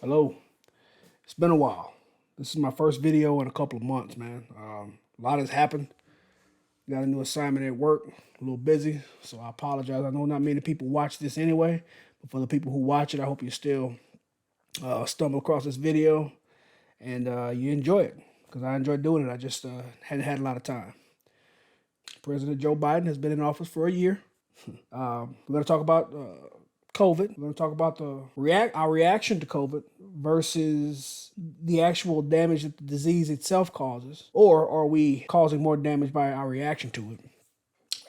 Hello. It's been a while. This is my first video in a couple of months, man. A lot has happened. Got a new assignment at work. A little busy, so I apologize. I know not many people watch this anyway, but for the people who watch it, I hope you still stumble across this video and you enjoy it because I enjoy doing it. I just hadn't had a lot of time. President Joe Biden has been in office for a year. We're going to talk about COVID. We're going to talk about our reaction to COVID versus the actual damage that the disease itself causes, or are we causing more damage by our reaction to it?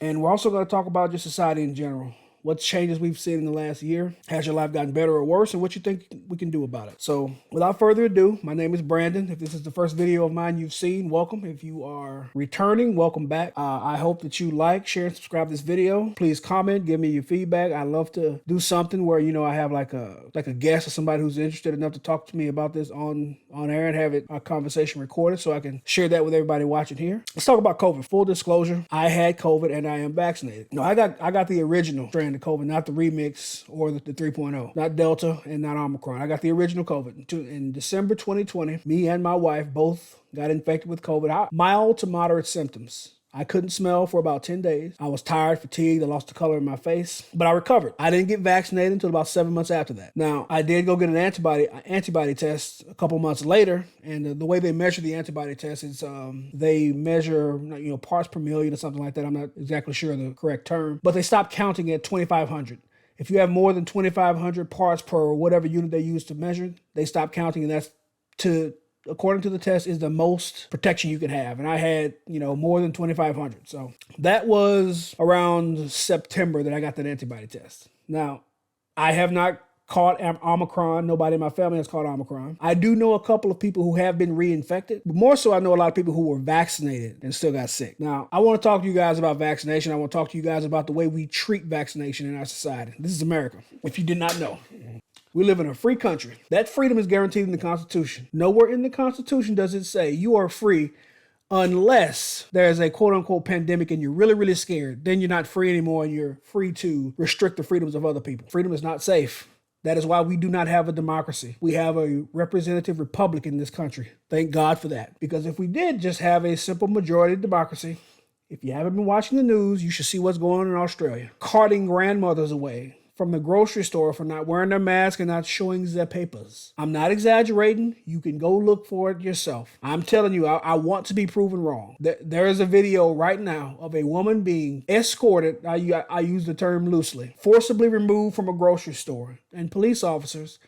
And we're also going to talk about just society in general. What changes we've seen in the last year? Has your life gotten better or worse? And what you think we can do about it? So without further ado, my name is Brandon. If this is the first video of mine you've seen, welcome. If you are returning, welcome back. I hope that you like, share, and subscribe to this video. Please comment, give me your feedback. I love to do something where, I have like a guest or somebody who's interested enough to talk to me about this on air and have a conversation recorded so I can share that with everybody watching here. Let's talk about COVID. Full disclosure, I had COVID and I am vaccinated. No, I got the original strand of COVID, not the remix or the 3.0, not Delta and not Omicron. I got the original COVID. In December 2020, me and my wife both got infected with COVID. Mild to moderate symptoms. I couldn't smell for about 10 days. I was tired, fatigued, I lost the color in my face, but I recovered. I didn't get vaccinated until about 7 months after that. Now, I did go get an antibody test a couple months later, and the way they measure the antibody test is they measure parts per million or something like that. I'm not exactly sure of the correct term, but they stopped counting at 2,500. If you have more than 2,500 parts per whatever unit they use to measure, they stop counting, and that's according to the test, is the most protection you can have. And I had, more than 2,500. So that was around September that I got that antibody test. Now, I have not caught Omicron. Nobody in my family has caught Omicron. I do know a couple of people who have been reinfected, but more so I know a lot of people who were vaccinated and still got sick. Now, I want to talk to you guys about vaccination. I want to talk to you guys about the way we treat vaccination in our society. This is America, if you did not know. We live in a free country. That freedom is guaranteed in the Constitution. Nowhere in the Constitution does it say you are free unless there's a quote-unquote pandemic and you're really, really scared. Then you're not free anymore and you're free to restrict the freedoms of other people. Freedom is not safe. That is why we do not have a democracy. We have a representative republic in this country. Thank God for that. Because if we did just have a simple majority democracy, if you haven't been watching the news, you should see what's going on in Australia. Carting grandmothers away from the grocery store for not wearing their mask and not showing their papers. I'm not exaggerating. You can go look for it yourself. I'm telling you, I want to be proven wrong. There is a video right now of a woman being escorted, I use the term loosely, forcibly removed from a grocery store, and police officers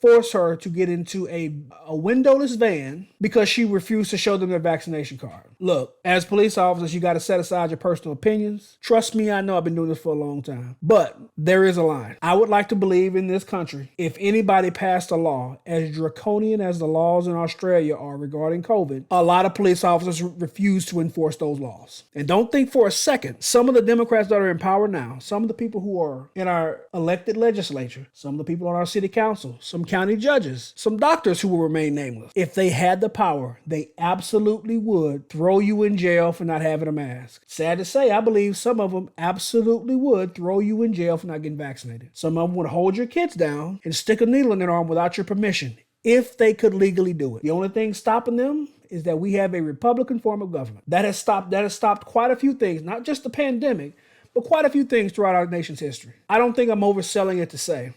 force her to get into a windowless van because she refused to show them their vaccination card. Look, as police officers, you got to set aside your personal opinions. Trust me, I know I've been doing this for a long time. But there is a line. I would like to believe in this country, if anybody passed a law as draconian as the laws in Australia are regarding COVID, a lot of police officers refuse to enforce those laws. And don't think for a second, some of the Democrats that are in power now, some of the people who are in our elected legislature, some of the people on our city council, some county judges, some doctors who will remain nameless. If they had the power, they absolutely would throw you in jail for not having a mask. Sad to say, I believe some of them absolutely would throw you in jail for not getting vaccinated. Some of them would hold your kids down and stick a needle in their arm without your permission, if they could legally do it. The only thing stopping them is that we have a Republican form of government. That has stopped quite a few things, not just the pandemic, but quite a few things throughout our nation's history. I don't think I'm overselling it to say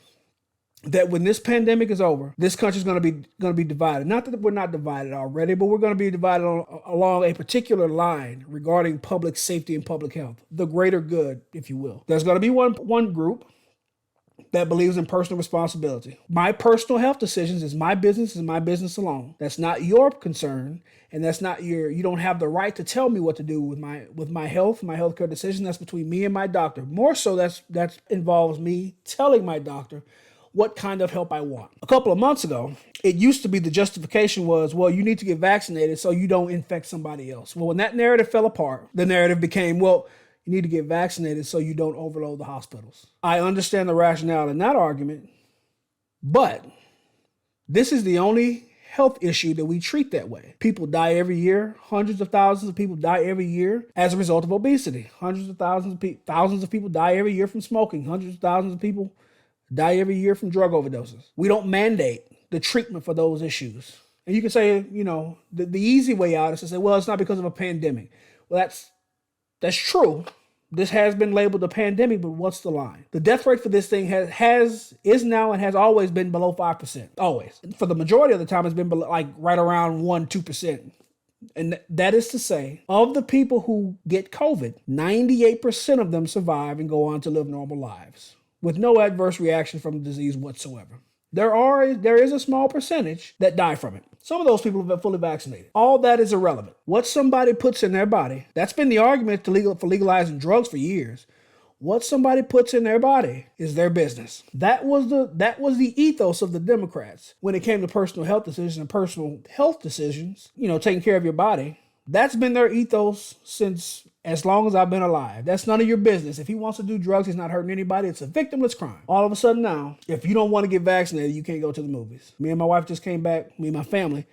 that when this pandemic is over, this country's going to be divided. Not that we're not divided already, but we're going to be divided along a particular line regarding public safety and public health, the greater good, if you will. There's going to be one group that believes in personal responsibility. My personal health decisions is my business alone. That's not your concern, and that's not you don't have the right to tell me what to do with my health, my healthcare decision. That's between me and my doctor. More so, that involves me telling my doctor what kind of help I want. A couple of months ago, it used to be the justification was, well, you need to get vaccinated so you don't infect somebody else. Well, when that narrative fell apart, the narrative became, well, you need to get vaccinated so you don't overload the hospitals. I understand the rationale in that argument, but this is the only health issue that we treat that way. People die every year. Hundreds of thousands of people die every year as a result of obesity. Hundreds of thousands of people die every year from smoking. Hundreds of thousands of people die every year from drug overdoses. We don't mandate the treatment for those issues. And you can say, the easy way out is to say, well, it's not because of a pandemic. Well, that's true. This has been labeled a pandemic, but what's the line? The death rate for this thing is now and has always been below 5%. Always. For the majority of the time, it's been below, like right around 1-2%. And that is to say, of the people who get COVID, 98% of them survive and go on to live normal lives with no adverse reaction from the disease whatsoever. There is a small percentage that die from it. Some of those people have been fully vaccinated. All that is irrelevant. What somebody puts in their body, that's been the argument for legalizing drugs for years. What somebody puts in their body is their business. That was the ethos of the Democrats when it came to personal health decisions and personal health decisions, taking care of your body. That's been their ethos since as long as I've been alive. That's none of your business. If he wants to do drugs, he's not hurting anybody. It's a victimless crime. All of a sudden now, if you don't want to get vaccinated, you can't go to the movies. Me and my wife just came back, me and my family,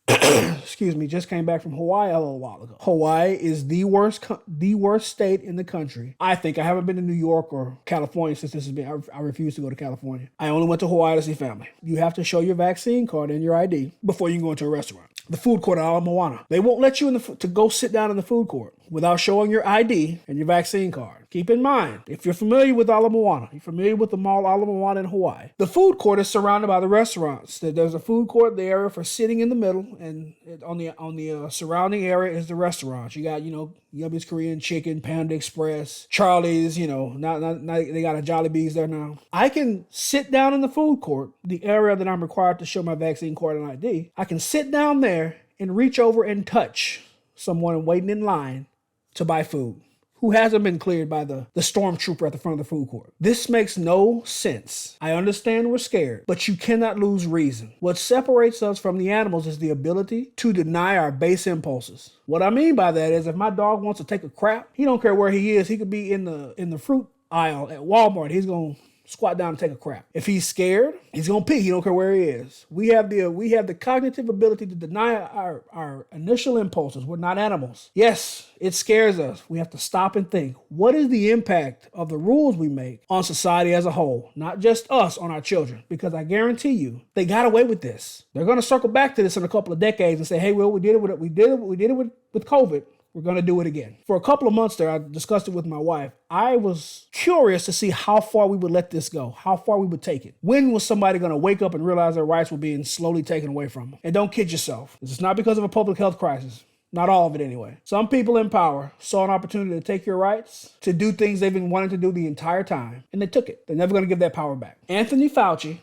just came back from Hawaii a little while ago. Hawaii is the worst state in the country. I think. I haven't been to New York or California since this has been. I refuse to go to California. I only went to Hawaii to see family. You have to show your vaccine card and your ID before you can go into a restaurant. The food court at Ala Moana. They won't let you to go sit down in the food court without showing your ID and your vaccine card. Keep in mind, if you're familiar with Ala Moana, you're familiar with the mall Ala Moana in Hawaii, the food court is surrounded by the restaurants. There's a food court, the area for sitting in the middle, and on the surrounding area is the restaurants. You got, Yumby's Korean Chicken, Panda Express, Charlie's, now they got a Jollibee's there now. I can sit down in the food court, the area that I'm required to show my vaccine card and ID. I can sit down there and reach over and touch someone waiting in line to buy food who hasn't been cleared by the stormtrooper at the front of the food court. This makes no sense. I understand we're scared, but you cannot lose reason. What separates us from the animals is the ability to deny our base impulses. What I mean by that is if my dog wants to take a crap, he don't care where he is. He could be in the fruit aisle at Walmart. He's going to squat down and take a crap. If he's scared, he's gonna pee. He don't care where he is. We have the cognitive ability to deny our initial impulses. We're not animals. Yes, it scares us. We have to stop and think. What is the impact of the rules we make on society as a whole? Not just us, on our children. Because I guarantee you, they got away with this. They're gonna circle back to this in a couple of decades and say, hey, well, we did it with COVID. We're going to do it again. For a couple of months there, I discussed it with my wife. I was curious to see how far we would let this go, how far we would take it. When was somebody going to wake up and realize their rights were being slowly taken away from them? And don't kid yourself. This is not because of a public health crisis. Not all of it anyway. Some people in power saw an opportunity to take your rights, to do things they've been wanting to do the entire time, and they took it. They're never going to give that power back. Anthony Fauci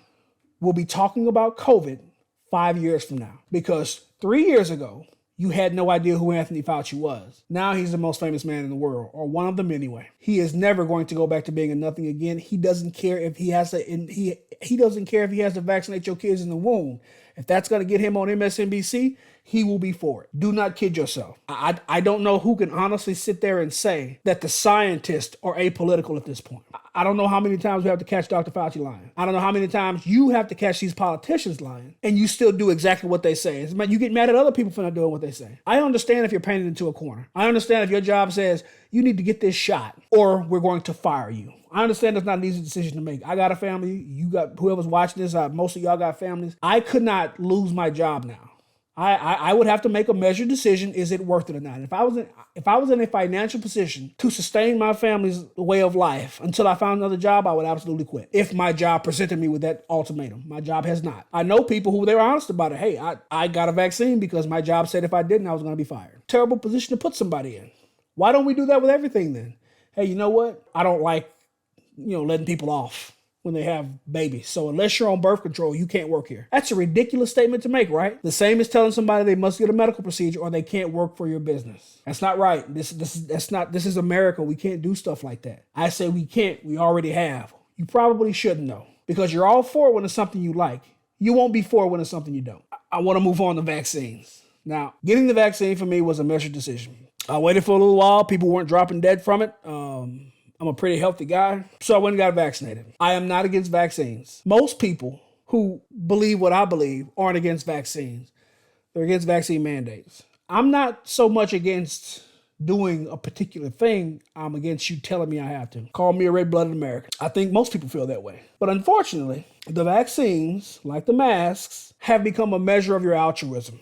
will be talking about COVID 5 years from now, because 3 years ago, you had no idea who Anthony Fauci was. Now he's the most famous man in the world, or one of them anyway. He is never going to go back to being a nothing again. He doesn't care if he has to. He doesn't care if he has to vaccinate your kids in the womb. If that's going to get him on MSNBC, he will be for it. Do not kid yourself. I don't know who can honestly sit there and say that the scientists are apolitical at this point. I don't know how many times we have to catch Dr. Fauci lying. I don't know how many times you have to catch these politicians lying, and you still do exactly what they say. You get mad at other people for not doing what they say. I understand if you're painted into a corner. I understand if your job says you need to get this shot or we're going to fire you. I understand that's not an easy decision to make. I got a family. You got whoever's watching this. Most of y'all got families. I could not lose my job now. I would have to make a measured decision. Is it worth it or not? If I was in a financial position to sustain my family's way of life until I found another job, I would absolutely quit. If my job presented me with that ultimatum. My job has not. I know people who they were honest about it. Hey, I got a vaccine because my job said if I didn't, I was going to be fired. Terrible position to put somebody in. Why don't we do that with everything then? Hey, you know what? I don't like, letting people off when they have babies. So unless you're on birth control, you can't work here. That's a ridiculous statement to make, right? The same as telling somebody they must get a medical procedure or they can't work for your business. That's not right. This is America. We can't do stuff like that. I say we can't. We already have. You probably shouldn't though, because you're all for it when it's something you like. You won't be for it when it's something you don't. I want to move on to vaccines. Now, getting the vaccine for me was a measured decision. I waited for a little while. People weren't dropping dead from it. I'm a pretty healthy guy, so I went and got vaccinated. I am not against vaccines. Most people who believe what I believe aren't against vaccines. They're against vaccine mandates. I'm not so much against doing a particular thing, I'm against you telling me I have to. Call me a red-blooded American. I think most people feel that way. But unfortunately, the vaccines, like the masks, have become a measure of your altruism,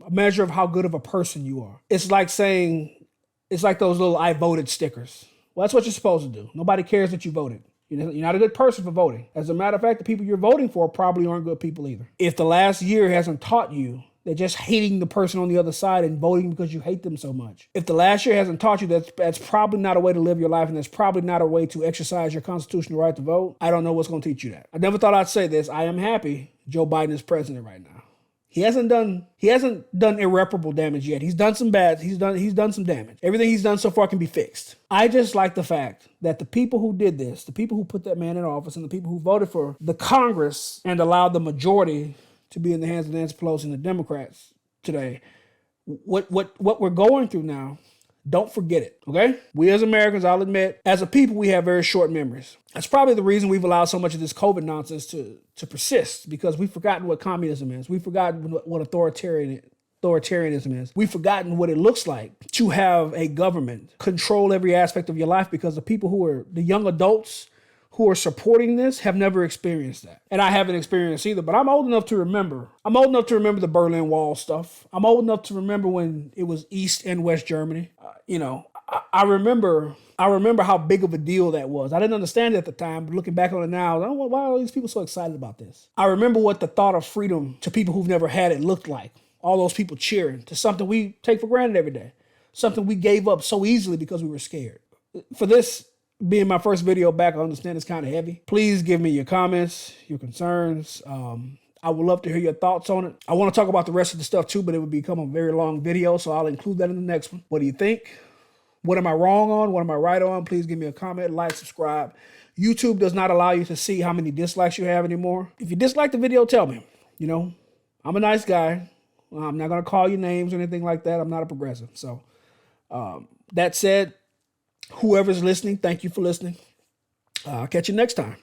a measure of how good of a person you are. It's like those little I voted stickers. Well, that's what you're supposed to do. Nobody cares that you voted. You're not a good person for voting. As a matter of fact, the people you're voting for probably aren't good people either. If the last year hasn't taught you that just hating the person on the other side and voting because you hate them so much, if the last year hasn't taught you that's probably not a way to live your life, and that's probably not a way to exercise your constitutional right to vote, I don't know what's going to teach you that. I never thought I'd say this. I am happy Joe Biden is president right now. He hasn't done irreparable damage yet. He's done some damage. Everything he's done so far can be fixed. I just like the fact that the people who did this, the people who put that man in office, and the people who voted for the Congress and allowed the majority to be in the hands of Nancy Pelosi and the Democrats today, what we're going through now, don't forget it, okay? We as Americans, I'll admit, as a people, we have very short memories. That's probably the reason we've allowed so much of this COVID nonsense to persist, because we've forgotten what communism is. We've forgotten what authoritarianism is. We've forgotten what it looks like to have a government control every aspect of your life, because the young adults who are supporting this have never experienced that. And I haven't experienced either, but I'm old enough to remember. I'm old enough to remember the Berlin Wall stuff. I'm old enough to remember when it was East and West Germany. I remember how big of a deal that was. I didn't understand it at the time, but looking back on it now, I don't know why are these people so excited about this. I remember what the thought of freedom to people who've never had it looked like. All those people cheering to something we take for granted every day. Something we gave up so easily because we were scared. For this being my first video back, I understand it's kind of heavy. Please give me your comments, your concerns. I would love to hear your thoughts on it. I want to talk about the rest of the stuff too, but it would become a very long video, so I'll include that in the next one. What do you think? What am I wrong on? What am I right on? Please give me a comment, like, subscribe. YouTube does not allow you to see how many dislikes you have anymore. If you dislike the video, tell me. I'm a nice guy. I'm not going to call you names or anything like that. I'm not a progressive. So that said, whoever's listening, thank you for listening. I'll catch you next time.